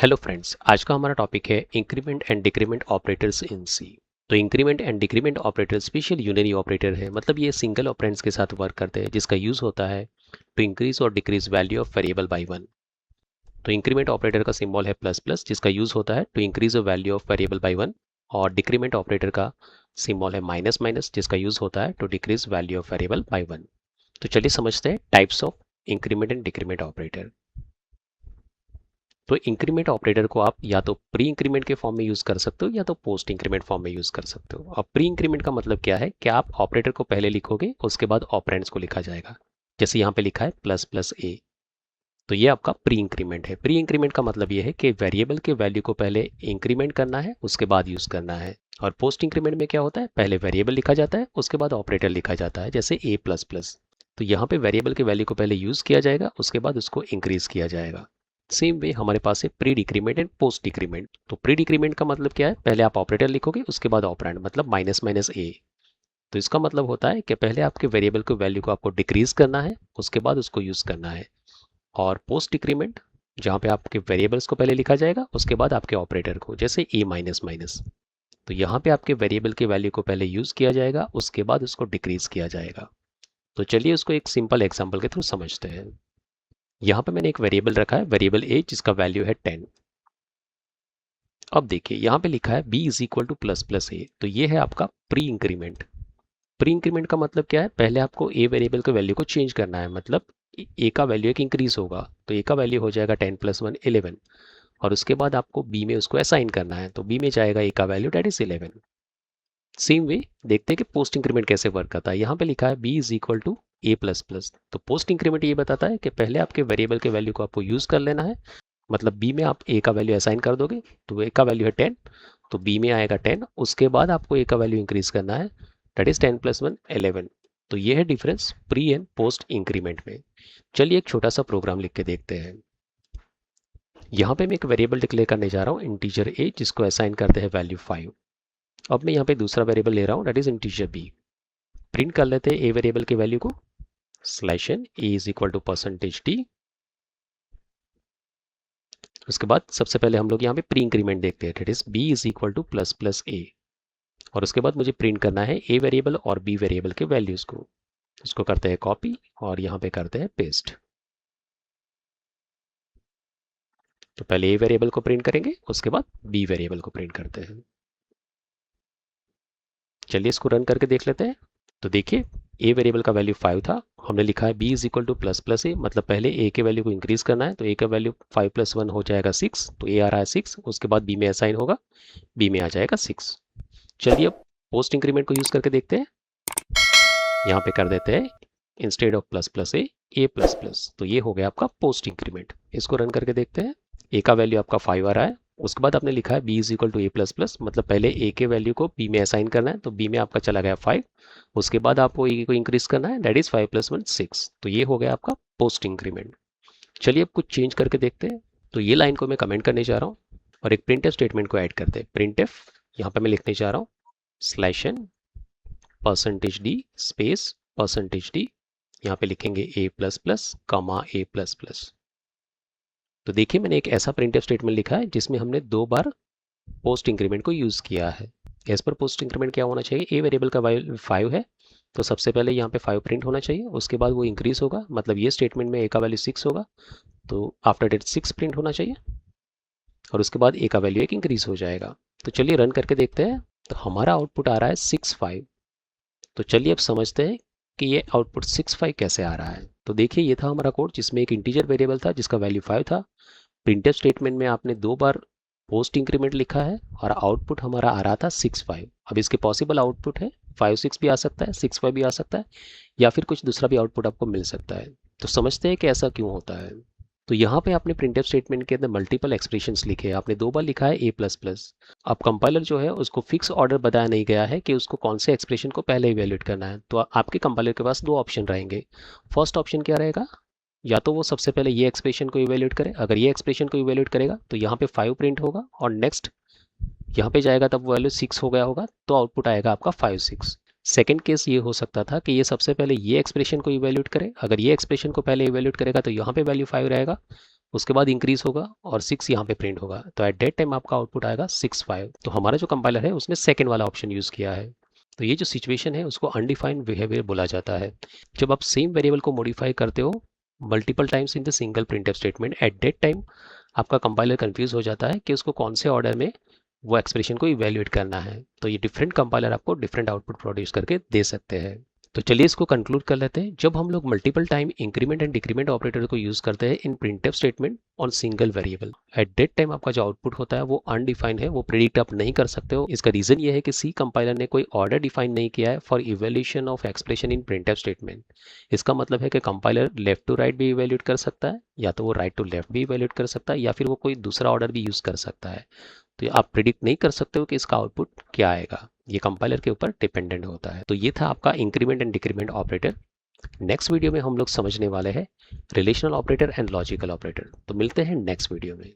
Hello friends, आज का हमारा टॉपिक है increment and decrement operators in C. तो increment and decrement operator special unary operator है, मतलब ये सिंगल ऑपरेंड्स के साथ वर्क करते हैं, जिसका यूज होता है टू इंक्रीज और decrease value of variable by one. तो इंक्रीमेंट ऑपरेटर का सिंबल है प्लस प्लस, जिसका यूज होता है to increase the value of variable by one. और डिक्रीमेंट ऑपरेटर का सिंबल है माइनस माइनस, जिसका यूज होता है to decrease value of variable by one. तो चलिए समझते हैं types of increment and decrement operator. तो इंक्रीमेंट ऑपरेटर को आप या तो प्री इंक्रीमेंट के फॉर्म में यूज कर सकते हो या तो पोस्ट इंक्रीमेंट फॉर्म में यूज कर सकते हो। अब प्री इंक्रीमेंट का मतलब क्या है कि आप ऑपरेटर को पहले लिखोगे, उसके बाद ऑपरेंड्स को लिखा जाएगा। जैसे यहाँ पे लिखा है प्लस प्लस ए, तो ये आपका प्री इंक्रीमेंट है। प्री इंक्रीमेंट का मतलब ये है कि वेरिएबल के वैल्यू को पहले इंक्रीमेंट करना है, उसके बाद यूज करना है। और पोस्ट इंक्रीमेंट में क्या होता है, पहले वेरिएबल लिखा जाता है, उसके बाद ऑपरेटर लिखा जाता है, जैसे ए प्लस प्लस। तो यहाँ पे वेरिएबल के वैल्यू को पहले यूज किया जाएगा, उसके बाद उसको इंक्रीज किया जाएगा। सेम वे हमारे पास है pre decrement and post decrement. तो प्री डिक्रीमेंट का मतलब क्या है, पहले आप ऑपरेटर लिखोगे, उसके बाद ऑपरेंड, मतलब माइनस माइनस ए। तो इसका मतलब होता है कि पहले आपके वेरिएबल के वैल्यू को आपको डिक्रीज करना है, उसके बाद उसको यूज करना है। और पोस्ट डिक्रीमेंट, जहाँ पे आपके वेरिएबल्स को पहले लिखा जाएगा, उसके बाद आपके ऑपरेटर को, जैसे ए माइनस माइनस। तो यहाँ पे आपके वेरिएबल के वैल्यू को पहले यूज किया जाएगा, उसके बाद उसको डिक्रीज किया जाएगा। तो चलिए उसको एक सिंपल एग्जांपल के थ्रू समझते हैं। यहाँ पे मैंने एक वेरिएबल रखा है, वेरिएबल ए, जिसका वैल्यू है 10। अब देखिए यहाँ पे लिखा है b is equal to plus plus a, तो ये है आपका प्री इंक्रीमेंट। प्री इंक्रीमेंट का मतलब क्या है, पहले आपको ए वेरिएबल के वैल्यू को चेंज करना है, मतलब ए का वैल्यू एक इंक्रीज होगा, तो ए का वैल्यू हो जाएगा 10 प्लस 1 11। और उसके बाद आपको बी में उसको असाइन करना है, तो बी में जाएगा ए का value, that is 11। Same way देखते हैं कि पोस्ट इंक्रीमेंट कैसे वर्क करता है। यहाँ पे लिखा है b is equal to a plus plus, तो पोस्ट इंक्रीमेंट ये बताता है कि पहले आपके वेरिएबल के वैल्यू को आपको यूज कर लेना है, मतलब बी में आप ए का वैल्यू असाइन कर दोगे, तो ए का वैल्यू है 10, तो बी में आएगा 10। उसके बाद आपको ए का वैल्यू इंक्रीज करना है, दैट इज 10 प्लस 1 11। तो ये है difference pre and post increment में। चलिए एक छोटा सा प्रोग्राम लिख के देखते हैं। यहाँ पे मैं एक वेरिएबल डिक्लेयर करने जा रहा हूँ, इंटीजर ए, जिसको असाइन करते हैं वैल्यू 5। अब मैं यहाँ पे दूसरा वेरिएबल ले रहा हूँ, that is integer b. Print कर लेते हैं ए वेरिएबल के वैल्यू को, slash n a is equal to percentage d. उसके बाद सबसे पहले हम लोग यहाँ पे प्री इंक्रीमेंट देखते हैं, that is b is equal to plus plus a. और उसके बाद मुझे प्रिंट करना है ए वेरिएबल और बी वेरिएबल के वैल्यूज को। उसको करते हैं कॉपी और यहाँ पे करते हैं पेस्ट। तो पहले ए वेरिएबल को प्रिंट करेंगे, उसके बाद बी वेरिएबल को प्रिंट करते हैं। चलिए इसको रन करके देख लेते हैं। तो देखिए ए वेरिएबल का वैल्यू 5 था, हमने लिखा है b is equal to plus plus a, मतलब पहले a के वैल्यू को इंक्रीज करना है, तो a का वैल्यू 5 प्लस 1 हो जाएगा 6, तो a आ रहा है 6। उसके बाद b में असाइन होगा, b में आ जाएगा 6। चलिए अब पोस्ट इंक्रीमेंट को यूज करके देखते हैं। यहाँ पे कर देते हैं instead of plus plus A plus plus, तो ये हो गया आपका पोस्ट इंक्रीमेंट। इसको रन करके देखते हैं। a का वैल्यू आपका 5 आ रहा है, उसके बाद आपने लिखा है b is equal to a plus plus, मतलब पहले a के वैल्यू को b में असाइन करना है, तो b में आपका चला गया 5। उसके बाद आपको a को इंक्रीज करना है, दैट इज 5 प्लस 1 6, तो ये हो गया आपका पोस्ट इंक्रीमेंट। चलिए अब कुछ चेंज करके देखते हैं। तो ये लाइन को मैं कमेंट करने जा रहा हूँ और एक प्रिंटफ स्टेटमेंट को ऐड करते हैं। प्रिंटफ यहाँ पे मैं लिखने जा रहा हूँ slash n percentage d space percentage d, यहाँ पे लिखेंगे ए प्लस प्लस कमा ए प्लस प्लस। तो देखिए मैंने एक ऐसा प्रिंटफ स्टेटमेंट लिखा है जिसमें हमने 2 बार पोस्ट इंक्रीमेंट को यूज किया है। एज पर पोस्ट इंक्रीमेंट क्या होना चाहिए, ए वेरिएबल का वैल्यू 5 है, तो सबसे पहले यहाँ पे 5 प्रिंट होना चाहिए, उसके बाद वो इंक्रीज होगा, मतलब ये स्टेटमेंट में ए का वैल्यू 6 होगा, तो आफ्टर डेट 6 प्रिंट होना चाहिए, और उसके बाद ए का वैल्यू एक इंक्रीज हो जाएगा। तो चलिए रन करके देखते हैं। तो हमारा आउटपुट आ रहा है 6 5। तो चलिए अब समझते हैं कि ये आउटपुट 6 5 कैसे आ रहा है। तो देखिए ये था हमारा कोड, जिसमें एक इंटीजर वेरिएबल था जिसका वैल्यू 5 था। प्रिंटफ स्टेटमेंट में आपने 2 बार पोस्ट इंक्रीमेंट लिखा है और आउटपुट हमारा आ रहा था 6 5। अब इसके पॉसिबल आउटपुट है 5 6 भी आ सकता है, 6 5 भी आ सकता है, या फिर कुछ दूसरा भी आउटपुट आपको मिल सकता है। तो समझते हैं कि ऐसा क्यों होता है। तो यहाँ पे आपने प्रिंटफ स्टेटमेंट के अंदर मल्टीपल एक्सप्रेशंस लिखे हैं, आपने 2 बार लिखा है ए प्लस प्लस। अब कंपाइलर जो है उसको फिक्स ऑर्डर बताया नहीं गया है कि उसको कौन से एक्सप्रेशन को पहले इवेल्युएट करना है। तो आपके कंपाइलर के पास 2 ऑप्शन रहेंगे। फर्स्ट ऑप्शन क्या रहेगा, या तो वो सबसे पहले ये एक्सप्रेशन को इवेल्युएट करे, अगर ये एक्सप्रेशन को इवेल्युएट करेगा तो यहाँ पे 5 प्रिंट होगा, और नेक्स्ट यहाँ पे जाएगा तब वैल्यू 6 हो गया होगा, तो आउटपुट आएगा आपका 5 6। सेकेंड केस ये हो सकता था कि ये सबसे पहले ये एक्सप्रेशन को इवेल्युएट करे, अगर ये एक्सप्रेशन को पहले इवेल्युएट करेगा तो यहाँ पे वैल्यू 5 रहेगा, उसके बाद इंक्रीज होगा और 6 यहाँ पे प्रिंट होगा, तो एट दैट टाइम आपका आउटपुट आएगा 6 5। तो हमारा जो कंपाइलर है उसने सेकेंड वाला ऑप्शन यूज़ किया है। तो ये जो सिचुएशन है उसको अनडिफाइंड बिहेवियर बोला जाता है। जब आप सेम वेरिएबल को मॉडिफाई करते हो multiple times in the single printf statement, eight that time आपका कंपाइलर कंफ्यूज हो जाता है कि उसको कौन से ऑर्डर में वो एक्सप्रेशन को इवेल्युएट करना है। तो ये डिफरेंट कंपाइलर आपको डिफरेंट आउटपुट प्रोड्यूस करके दे सकते हैं। तो चलिए इसको कंक्लूड कर लेते हैं। जब हम लोग multiple time increment and decrement operator को यूज करते हैं in printf statement on single variable, at that time आपका जो आउटपुट होता है वो अनडिफाइंड है, वो प्रिडिक्ट आप नहीं कर सकते हो। इसका रीजन ये है कि सी कंपाइलर ने कोई ऑर्डर डिफाइन नहीं किया है for evaluation of expression in printf statement. इसका मतलब है कि कंपाइलर लेफ्ट टू राइट भी इवेल्यूएट कर सकता है, या तो वो राइट टू लेफ्ट भी इवेल्यूएट कर सकता है, या फिर वो कोई दूसरा ऑर्डर भी यूज कर सकता है। तो आप प्रिडिक्ट नहीं कर सकते हो कि इसका आउटपुट क्या आएगा, ये कंपाइलर के ऊपर डिपेंडेंट होता है। तो ये था आपका increment and decrement operator. Next video में हम लोग समझने वाले हैं relational operator and logical operator. तो मिलते हैं नेक्स्ट वीडियो में।